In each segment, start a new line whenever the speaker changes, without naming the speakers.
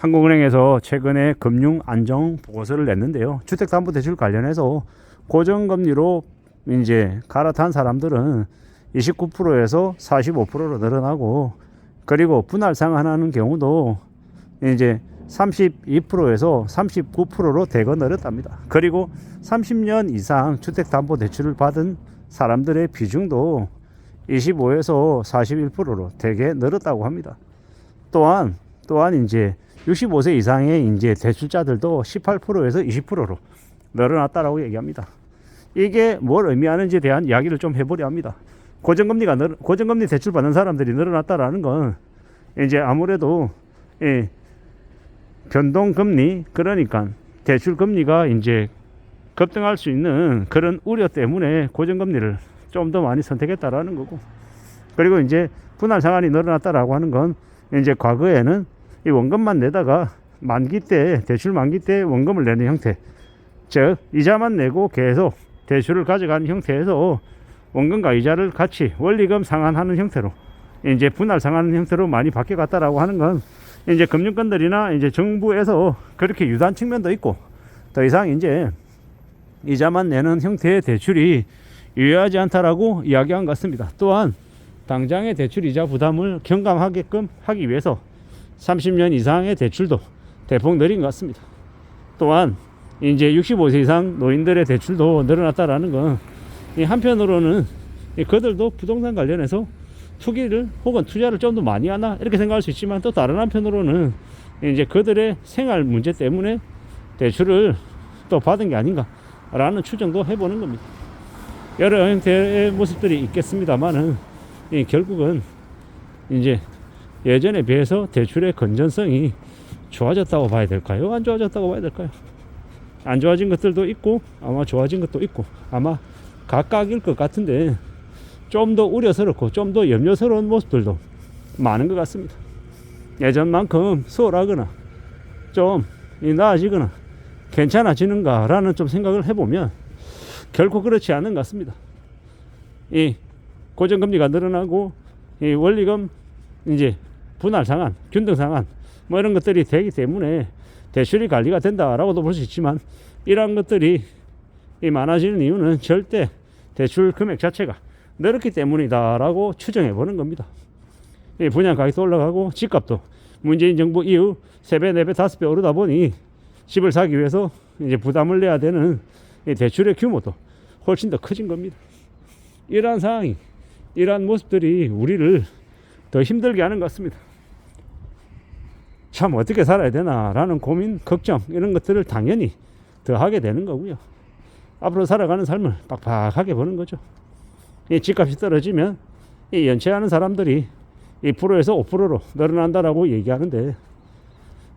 한국은행에서 최근에 금융 안정 보고서를 냈는데요. 주택담보대출 관련해서 고정금리로 이제 갈아탄 사람들은 29%에서 45%로 늘어나고, 그리고 분할 상환하는 경우도 이제 32%에서 39%로 대거 늘었답니다. 그리고 30년 이상 주택담보대출을 받은 사람들의 비중도 25에서 41%로 대개 늘었다고 합니다. 또한 이제 65세 이상의 이제 대출자들도 18%에서 20%로 늘어났다라고 얘기합니다. 이게 뭘 의미하는지에 대한 이야기를 좀 해보려 합니다. 고정금리 대출 받는 사람들이 늘어났다라는 건 이제 아무래도 변동금리, 그러니까 대출금리가 이제 급등할 수 있는 그런 우려 때문에 고정금리를 좀 더 많이 선택했다라는 거고, 그리고 이제 분할 상환이 늘어났다라고 하는 건 이제 과거에는 이 원금만 내다가 대출 만기 때 원금을 내는 형태, 즉 이자만 내고 계속 대출을 가져가는 형태에서 원금과 이자를 같이 원리금 상환하는 형태로 이제 분할 상환하는 형태로 많이 바뀌어갔다라고 하는 건 이제 금융권들이나 이제 정부에서 그렇게 유도한 측면도 있고, 더 이상 이제 이자만 내는 형태의 대출이 유효하지 않다라고 이야기한 것 같습니다. 또한 당장의 대출 이자 부담을 경감하게끔 하기 위해서 30년 이상의 대출도 대폭 늘린 것 같습니다. 또한 이제 65세 이상 노인들의 대출도 늘어났다라는 건 한편으로는 그들도 부동산 관련해서 투기를 혹은 투자를 좀 더 많이 하나 이렇게 생각할 수 있지만, 또 다른 한편으로는 이제 그들의 생활 문제 때문에 대출을 또 받은 게 아닌가라는 추정도 해보는 겁니다. 여러 형태의 모습들이 있겠습니다만은 결국은 이제 예전에 비해서 대출의 건전성이 좋아졌다고 봐야 될까요? 안 좋아졌다고 봐야 될까요? 안 좋아진 것들도 있고 아마 좋아진 것도 있고 아마 각각일 것 같은데, 좀 더 우려스럽고 좀 더 염려스러운 모습들도 많은 것 같습니다. 예전만큼 수월하거나 좀 나아지거나 괜찮아지는가 라는 좀 생각을 해보면 결코 그렇지 않은 것 같습니다. 이 고정금리가 늘어나고 이 원리금 이제 분할 상환, 균등 상환 뭐 이런 것들이 되기 때문에 대출이 관리가 된다라고도 볼 수 있지만, 이러한 것들이 많아지는 이유는 절대 대출 금액 자체가 늘었기 때문이다라고 추정해 보는 겁니다. 분양 가격도 올라가고 집값도 문재인 정부 이후 3배, 4배, 5배 오르다 보니 집을 사기 위해서 이제 부담을 내야 되는 대출의 규모도 훨씬 더 커진 겁니다. 이러한 상황이, 이러한 모습들이 우리를 더 힘들게 하는 것 같습니다. 참 어떻게 살아야 되나라는 고민, 걱정 이런 것들을 당연히 더 하게 되는 거고요. 앞으로 살아가는 삶을 빡빡하게 보는 거죠. 이 집값이 떨어지면 이 연체하는 사람들이 2%에서 5%로 늘어난다라고 얘기하는데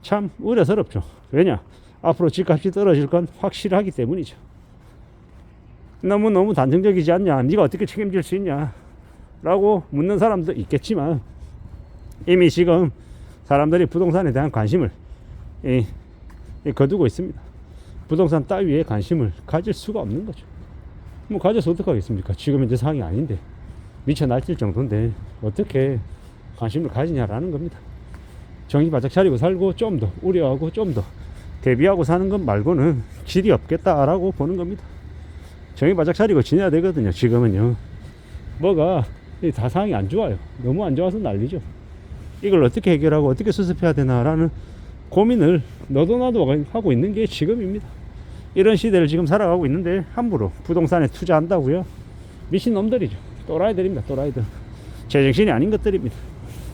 참 우려스럽죠. 왜냐? 앞으로 집값이 떨어질 건 확실하기 때문이죠. 너무 단정적이지 않냐? 네가 어떻게 책임질 수 있냐? 라고 묻는 사람도 있겠지만, 이미 지금 사람들이 부동산에 대한 관심을 거두고 있습니다. 부동산 따위에 관심을 가질 수가 없는 거죠. 뭐 가져서 어떡하겠습니까? 지금 현재 상황이 아닌데, 미쳐 날뛸 정도인데 어떻게 관심을 가지냐라는 겁니다. 정신 바짝 차리고 살고 좀 더 우려하고 좀 더 대비하고 사는 것 말고는 길이 없겠다라고 보는 겁니다. 정신 바짝 차리고 지내야 되거든요. 지금은요, 뭐가 다 상황이 안 좋아요. 너무 안 좋아서 난리죠. 이걸 어떻게 해결하고 어떻게 수습해야 되나라는 고민을 너도 나도 하고 있는 게 지금입니다. 이런 시대를 지금 살아가고 있는데 함부로 부동산에 투자한다고요? 미친놈들이죠. 또라이들입니다. 또라이들. 제정신이 아닌 것들입니다.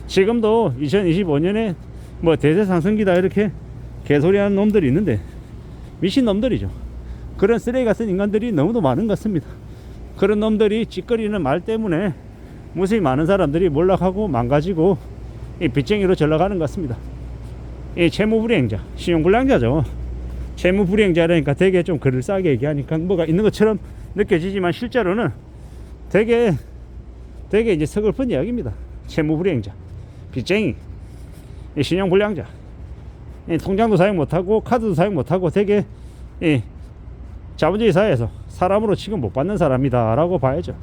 지금도 2025년에 뭐 대세 상승기다 이렇게 개소리하는 놈들이 있는데 미친놈들이죠. 그런 쓰레기 같은 인간들이 너무도 많은 것 같습니다. 그런 놈들이 찌꺼리는 말 때문에 무수히 많은 사람들이 몰락하고 망가지고 이 빚쟁이로 전락하는 것 같습니다. 이 채무불이행자, 신용불량자죠. 채무불이행자라니까 되게 좀 글을 싸게 얘기하니까 뭐가 있는 것처럼 느껴지지만 실제로는 되게 이제 서글픈 이야기입니다. 채무불이행자, 빚쟁이, 이 신용불량자, 이 통장도 사용 못하고 카드도 사용 못하고 되게 이 자본주의 사회에서 사람으로 취급 못 받는 사람이다 라고 봐야죠.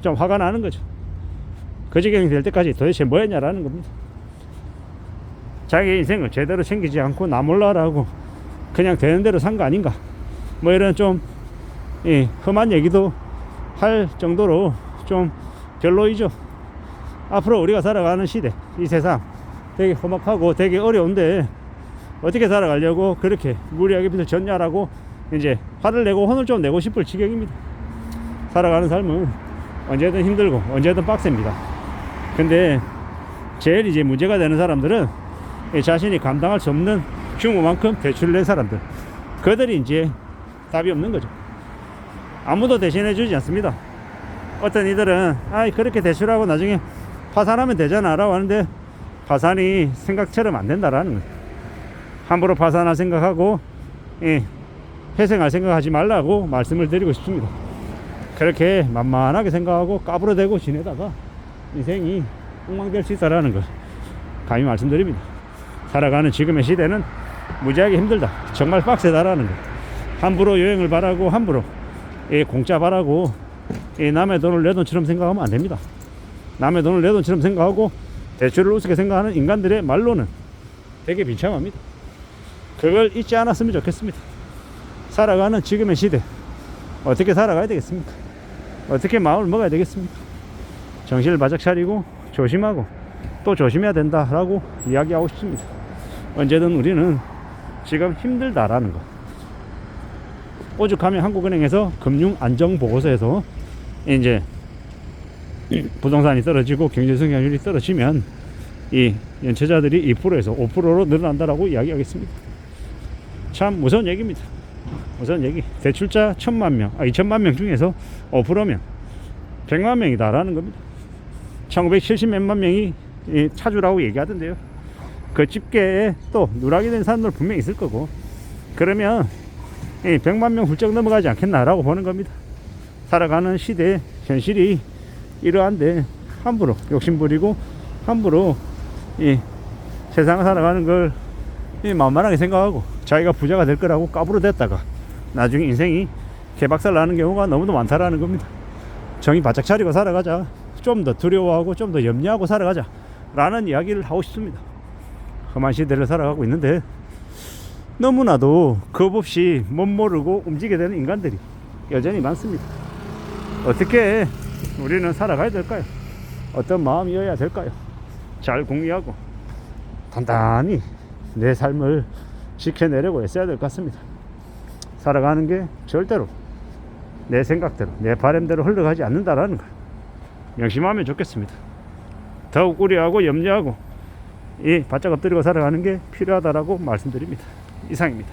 좀 화가 나는 거죠. 그 지경이 될 때까지 도대체 뭐였냐라는 겁니다. 자기 인생을 제대로 챙기지 않고 나 몰라라고 그냥 되는 대로 산 거 아닌가, 뭐 이런 좀 험한 얘기도 할 정도로 좀 별로이죠. 앞으로 우리가 살아가는 시대, 이 세상 되게 험악하고 되게 어려운데 어떻게 살아가려고 그렇게 무리하게 빚을 졌냐라고 이제 화를 내고 혼을 좀 내고 싶을 지경입니다. 살아가는 삶은 언제든 힘들고 언제든 빡셉니다. 근데 제일 이제 문제가 되는 사람들은 자신이 감당할 수 없는 규모만큼 대출을 낸 사람들, 그들이 이제 답이 없는 거죠. 아무도 대신해 주지 않습니다. 어떤 이들은 그렇게 대출하고 나중에 파산하면 되잖아 라고 하는데, 파산이 생각처럼 안 된다라는 거예요. 함부로 파산할 생각하고 회생할 생각하지 말라고 말씀을 드리고 싶습니다. 그렇게 만만하게 생각하고 까불어대고 지내다가 인생이 엉망될 수 있다라는 걸 감히 말씀드립니다. 살아가는 지금의 시대는 무지하게 힘들다, 정말 빡세다라는 거. 함부로 여행을 바라고 함부로 공짜 바라고 남의 돈을 내 돈처럼 생각하면 안 됩니다. 남의 돈을 내 돈처럼 생각하고 대출을 우습게 생각하는 인간들의 말로는 되게 비참합니다. 그걸 잊지 않았으면 좋겠습니다. 살아가는 지금의 시대 어떻게 살아가야 되겠습니까? 어떻게 마음을 먹어야 되겠습니까? 정신을 바짝 차리고 조심하고 또 조심해야 된다라고 이야기하고 싶습니다. 언제든 우리는 지금 힘들다라는 거. 오죽하면 한국은행에서 금융안정보고서에서 이제 부동산이 떨어지고 경제성장률이 떨어지면 이 연체자들이 2%에서 5%로 늘어난다라고 이야기하겠습니다. 참 무서운 얘기입니다. 무서운 얘기. 대출자 2천만 명 중에서 5%면 100만 명이다라는 겁니다. 1970몇만 명이 차주라고 얘기하던데요. 그 집계에 또 누락이 된 사람들 분명히 있을 거고, 그러면 100만 명 훌쩍 넘어가지 않겠나라고 보는 겁니다. 살아가는 시대의 현실이 이러한데 함부로 욕심부리고 함부로 세상을 살아가는 걸 만만하게 생각하고 자기가 부자가 될 거라고 까불어댔다가 나중에 인생이 개박살 나는 경우가 너무도 많다라는 겁니다. 정신 바짝 차리고 살아가자, 좀 더 두려워하고 좀 더 염려하고 살아가자 라는 이야기를 하고 싶습니다. 험한 시대를 살아가고 있는데 너무나도 겁없이 못 모르고 움직이게 되는 인간들이 여전히 많습니다. 어떻게 우리는 살아가야 될까요? 어떤 마음이어야 될까요? 잘 공유하고 단단히 내 삶을 지켜내려고 애써야 될 것 같습니다. 살아가는 게 절대로 내 생각대로 내 바람대로 흘러가지 않는다라는 걸 명심하면 좋겠습니다. 더욱 우려하고 염려하고 바짝 엎드리고 살아가는 게 필요하다라고 말씀드립니다. 이상입니다.